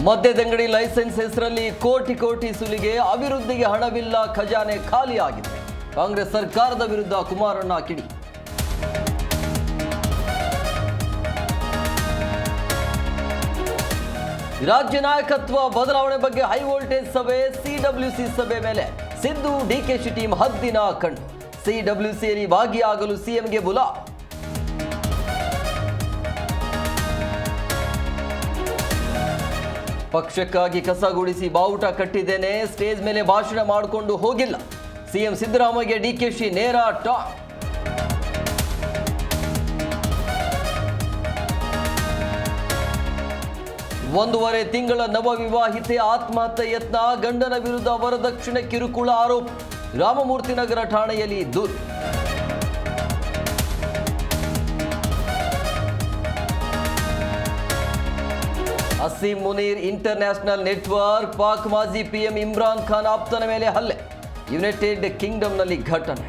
ಮದ್ಯದಂಗಡಿ licence ಹೆಸರಲ್ಲಿ ಕೋಟಿ ಕೋಟಿ ಸುಲಿಗೆ, ಅಭಿವೃದ್ಧಿಗೆ ಹಣವಿಲ್ಲ, ಖಜಾನೆ ಖಾಲಿಯಾಗಿದೆ. ಕಾಂಗ್ರೆಸ್ ಸರ್ಕಾರದ ವಿರುದ್ಧ ಕುಮಾರಣ್ಣ ಕಿಡಿ. ರಾಜ್ಯ ನಾಯಕತ್ವ ಬದಲಾವಣೆ ಬಗ್ಗೆ ಹೈ ವೋಲ್ಟೇಜ್ ಸಭೆ, ಸಿಡಬ್ಲ್ಯೂಸಿ ಸಭೆ ಮೇಲೆ ಸಿದ್ದು ಡಿಕೆಶಿ ಟೀಮ್ ಹದ್ದಿನ ಕಣ್ಣು. ಸಿಡಬ್ಲ್ಯೂಸಿಯಲ್ಲಿ ಭಾಗಿಯಾಗಲು ಸಿಎಂಗೆ ಬುಲಾ. ಪಕ್ಷಕ್ಕಾಗಿ ಕಸ ಗುಡಿಸಿ ಬಾವುಟ ಕಟ್ಟಿದ್ದೇನೆ, ಸ್ಟೇಜ್ ಮೇಲೆ ಭಾಷಣ ಮಾಡಿಕೊಂಡು ಹೋಗಿಲ್ಲ. ಸಿಎಂ ಸಿದ್ದರಾಮಯ್ಯ ಡಿಕೆಶಿ ನೇರ ಟಾಕ್. ಒಂದೂವರೆ ತಿಂಗಳ ನವವಿವಾಹಿತೆ ಆತ್ಮಹತ್ಯೆ ಯತ್ನ, ಗಂಡನ ವಿರುದ್ಧ ವರದಕ್ಷಿಣೆ ಕಿರುಕುಳ ಆರೋಪ. ರಾಮಮೂರ್ತಿ ನಗರ ಠಾಣೆಯಲ್ಲಿ ದೂರು. ಅಸೀಂ ಮುನೀರ್ ಇಂಟರ್ನ್ಯಾಷನಲ್ ನೆಟ್ವರ್ಕ್, ಪಾಕ್ ಮಾಜಿ ಪಿಎಂ ಇಮ್ರಾನ್ ಖಾನ್ ಆಪ್ತನ ಮೇಲೆ ಹಲ್ಲೆ. ಯುನೈಟೆಡ್ ಕಿಂಗ್ಡಮ್ನಲ್ಲಿ ಘಟನೆ.